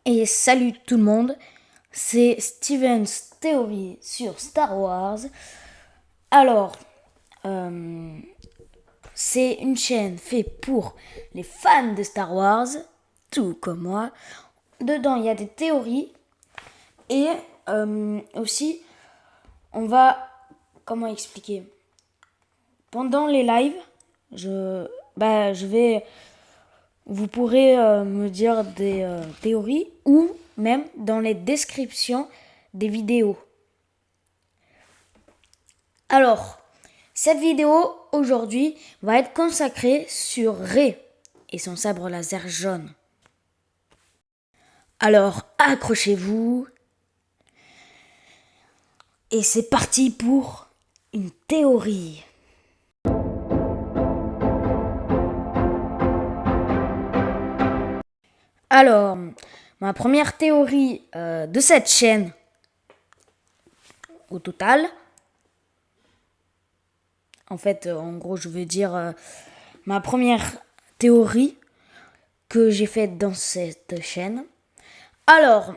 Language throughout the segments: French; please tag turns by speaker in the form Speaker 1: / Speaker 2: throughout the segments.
Speaker 1: Et salut tout le monde, c'est Steven's Theory sur Star Wars. Alors, c'est une chaîne faite pour les fans de Star Wars, tout comme moi. Dedans, il y a des théories et aussi, on va, comment expliquer, pendant les lives, je vais, vous pourrez me dire des théories ou même dans les descriptions des vidéos. Alors, cette vidéo aujourd'hui va être consacrée sur Rey et son sabre laser jaune. Alors, accrochez-vous et c'est parti pour une théorie. Alors, ma première théorie de cette chaîne, au total, en gros, je veux dire ma première théorie que j'ai faite dans cette chaîne. Alors,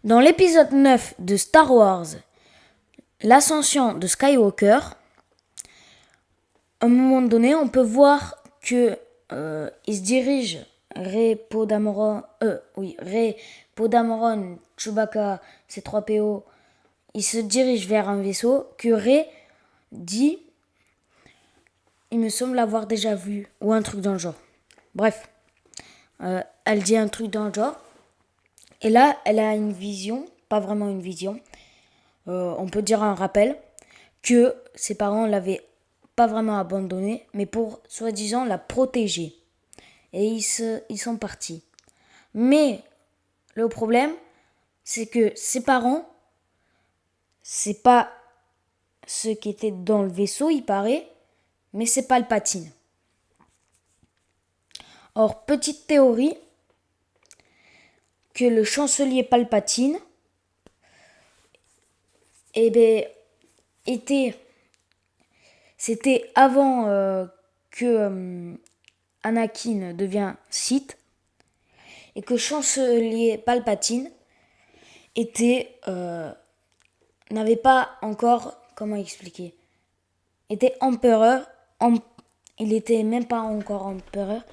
Speaker 1: dans l'épisode 9 de Star Wars, l'ascension de Skywalker, à un moment donné, on peut voir que il se dirige Rey, Podameron, Chewbacca, C3PO, il se dirige vers un vaisseau que Rey dit, il me semble l'avoir déjà vu, ou un truc dans le genre. Bref, elle dit un truc dans le genre. Et là, elle a une vision, pas vraiment une vision, on peut dire un rappel, que ses parents l'avaient pas vraiment abandonnée, mais pour, soi-disant, la protéger. Et ils sont partis. Mais le problème, c'est que ses parents, c'est pas ceux qui étaient dans le vaisseau, il paraît, mais c'est Palpatine. Or, petite théorie, que le chancelier Palpatine, c'était avant que Anakin devient Sith, et que chancelier Palpatine n'avait pas encore, comment expliquer, était empereur, il était même pas encore empereur,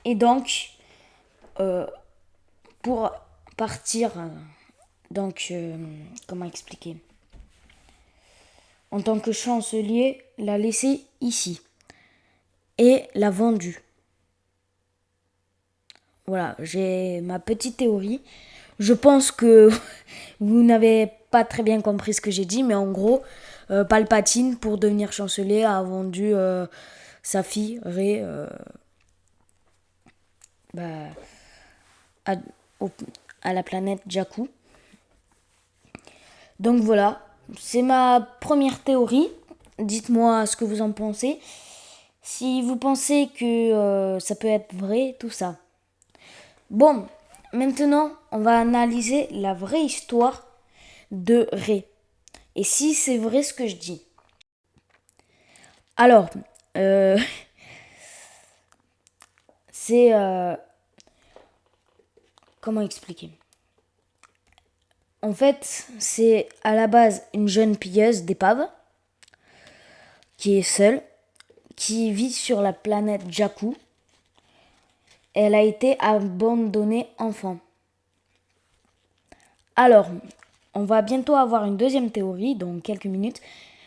Speaker 1: et donc pour partir, comment expliquer, en tant que chancelier, l'a laissé ici et l'a vendu. Voilà, j'ai ma petite théorie. Je pense que vous n'avez pas très bien compris ce que j'ai dit, mais en gros, Palpatine, pour devenir chancelier, a vendu sa fille, Rey, à, à la planète Jakku. Donc voilà, c'est ma première théorie. Dites-moi ce que vous en pensez. Si vous pensez que ça peut être vrai, tout ça. Bon, maintenant, on va analyser la vraie histoire de Rey. Et si c'est vrai ce que je dis. Alors, c'est... comment expliquer? En fait, c'est à la base une jeune pilleuse d'épave qui est seule, qui vit sur la planète Jakku. Elle a été abandonnée enfant. Alors, on va bientôt avoir une deuxième théorie dans quelques minutes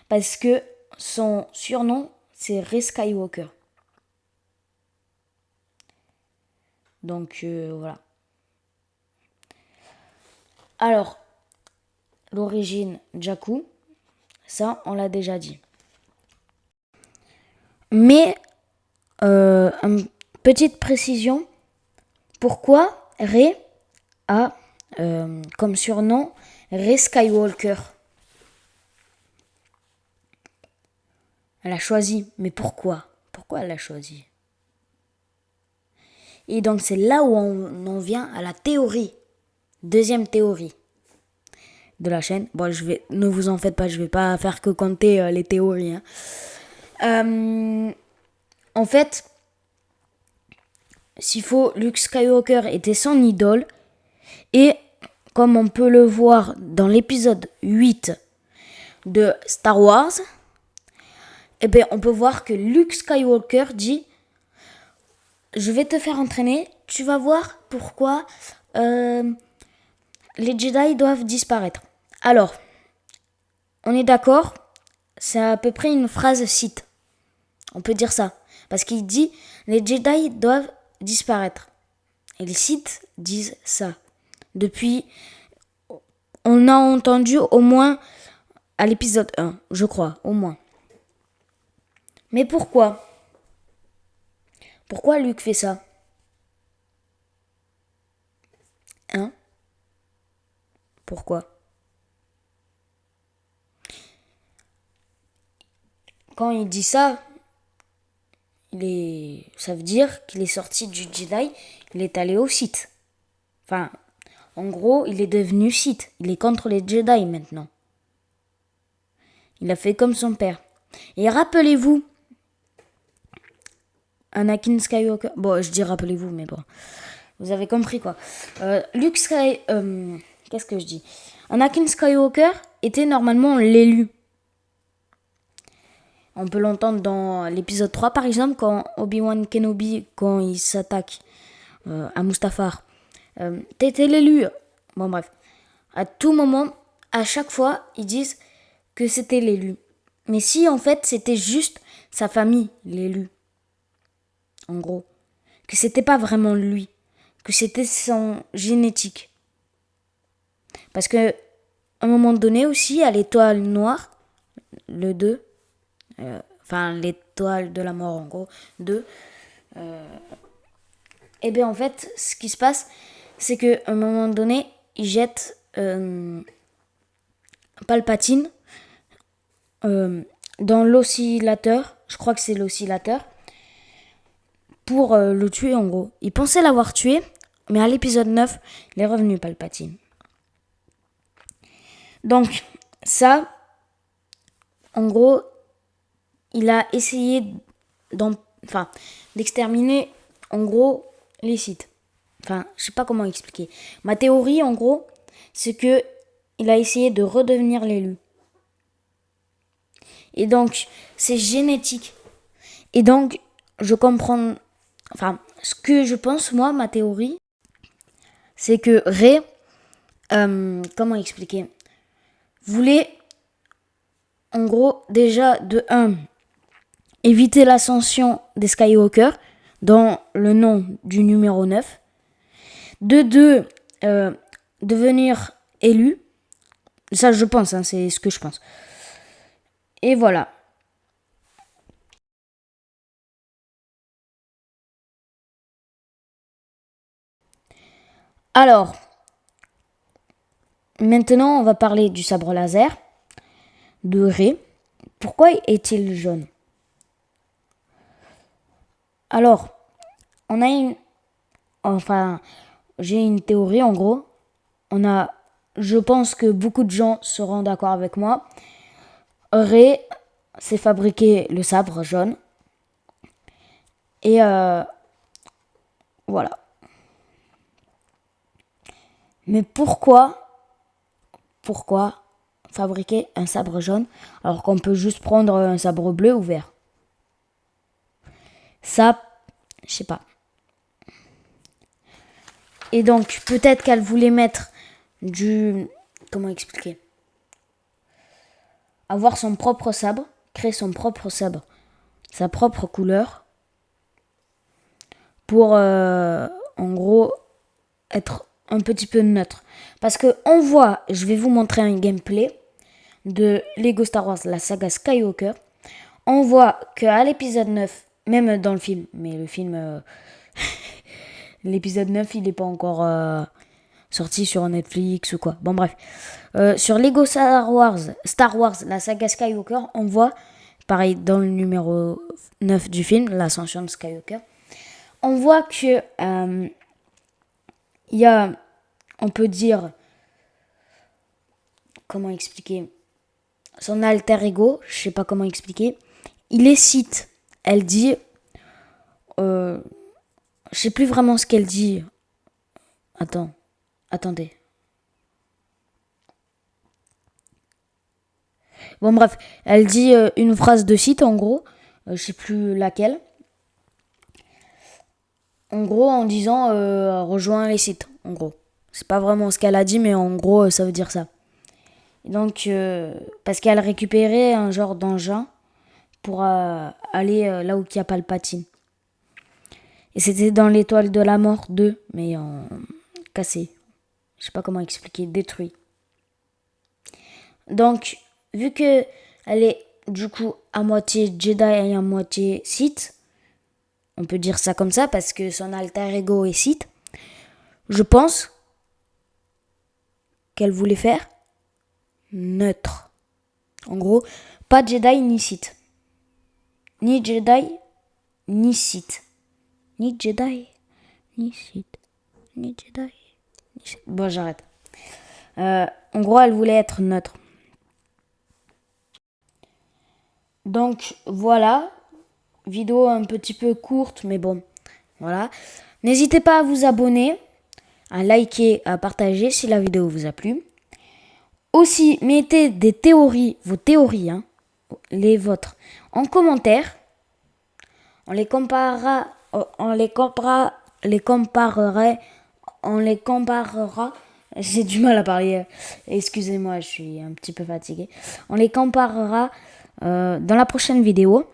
Speaker 1: parce que son surnom, c'est Rey Skywalker. Donc, voilà. Alors, l'origine Jakku, ça, on l'a déjà dit. Mais, une petite précision, pourquoi Rey a comme surnom Rey Skywalker? Elle a choisi, mais pourquoi? Pourquoi elle a choisi? Et donc c'est là où on en vient à la théorie. Deuxième théorie de la chaîne. Bon, ne vous en faites pas, je vais pas faire que compter les théories. En fait, s'il faut, Luke Skywalker était son idole. Et comme on peut le voir dans l'épisode 8 de Star Wars, eh bien, on peut voir que Luke Skywalker dit « Je vais te faire entraîner, tu vas voir pourquoi les Jedi doivent disparaître. » Alors, on est d'accord, c'est à peu près une phrase Sith. On peut dire ça. Parce qu'il dit « Les Jedi doivent disparaître. » Et les Sith disent ça. Depuis, on a entendu au moins à l'épisode 1, je crois, au moins. Mais pourquoi ? Pourquoi Luke fait ça ? Hein ? Pourquoi ? Quand il dit ça, ça veut dire qu'il est sorti du Jedi, il est allé au Sith. Enfin, en gros, il est devenu Sith. Il est contre les Jedi maintenant. Il a fait comme son père. Et rappelez-vous, Anakin Skywalker... Bon, je dis rappelez-vous, mais bon. Vous avez compris, quoi. Qu'est-ce que je dis ? Anakin Skywalker était normalement l'élu. On peut l'entendre dans l'épisode 3, par exemple, quand Obi-Wan Kenobi, quand il s'attaque à Mustafar. T'étais l'élu. Bon, bref. À tout moment, à chaque fois, ils disent que c'était l'élu. Mais si, en fait, c'était juste sa famille, l'élu. En gros. Que c'était pas vraiment lui. Que c'était son génétique. Parce que, à un moment donné aussi, à l'étoile noire, le 2, l'étoile de la mort, en gros, 2, et bien en fait, ce qui se passe, c'est qu'à un moment donné, ils jettent Palpatine dans l'oscillateur, je crois que c'est l'oscillateur, pour le tuer en gros. Ils pensaient l'avoir tué, mais à l'épisode 9, il est revenu Palpatine. Donc, ça, en gros, il a essayé d'exterminer, en gros, les Sith. Enfin, je sais pas comment expliquer. Ma théorie, en gros, c'est que il a essayé de redevenir l'élu. Et donc, c'est génétique. Et donc, je comprends... Enfin, ce que je pense, moi, ma théorie, c'est que Rey, comment expliquer, voulait, en gros, déjà, de 1, éviter l'ascension des Skywalker dans le nom du numéro 9. De 2, devenir élu. Ça, je pense, hein, c'est ce que je pense. Et voilà. Alors, maintenant, on va parler du sabre laser de Rey. Pourquoi est-il jaune ? Alors, j'ai une théorie en gros. Je pense que beaucoup de gens seront d'accord avec moi. Rey s'est fabriqué le sabre jaune. Et voilà. Mais pourquoi fabriquer un sabre jaune alors qu'on peut juste prendre un sabre bleu ou vert ? Ça, je sais pas. Et donc, peut-être qu'elle voulait mettre comment expliquer ? Avoir son propre sabre, créer son propre sabre, sa propre couleur, pour, en gros, être un petit peu neutre. Parce que on voit, je vais vous montrer un gameplay de Lego Star Wars, la saga Skywalker. On voit qu'à l'épisode 9, même dans le film, mais le film, l'épisode 9, il n'est pas encore sorti sur Netflix ou quoi. Bon, bref. Sur Lego Star Wars, la saga Skywalker, on voit, pareil, dans le numéro 9 du film, l'ascension de Skywalker, on voit que il y a, on peut dire, comment expliquer, son alter ego, je sais pas comment expliquer, il est Sith. Elle dit, Je sais plus vraiment ce qu'elle dit. Attendez. Bon bref, elle dit une phrase de Sith en gros. Je sais plus laquelle. En gros, en disant rejoins les Sith, en gros. C'est pas vraiment ce qu'elle a dit, mais en gros, ça veut dire ça. Et donc, parce qu'elle récupérait un genre d'engin pour aller là où il y a Palpatine. Et c'était dans l'étoile de la mort 2, mais en cassé. Je sais pas comment expliquer, détruit. Donc, vu que elle est du coup à moitié Jedi et à moitié Sith, on peut dire ça comme ça parce que son alter ego est Sith, je pense qu'elle voulait faire neutre. En gros, pas Jedi ni Sith. Ni Jedi, ni Sith. Ni Jedi, ni Sith. Ni Jedi, ni Sith. Bon, j'arrête. En gros, elle voulait être neutre. Donc, voilà. Vidéo un petit peu courte, mais bon. Voilà. N'hésitez pas à vous abonner, à liker, à partager si la vidéo vous a plu. Aussi, mettez des théories, vos théories, hein, les vôtres, en commentaire. On les comparera, J'ai du mal à parler. Excusez-moi, je suis un petit peu fatiguée. On les comparera dans la prochaine vidéo.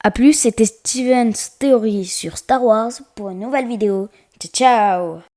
Speaker 1: A plus, c'était Steven's Theory sur Star Wars pour une nouvelle vidéo. Ciao, ciao!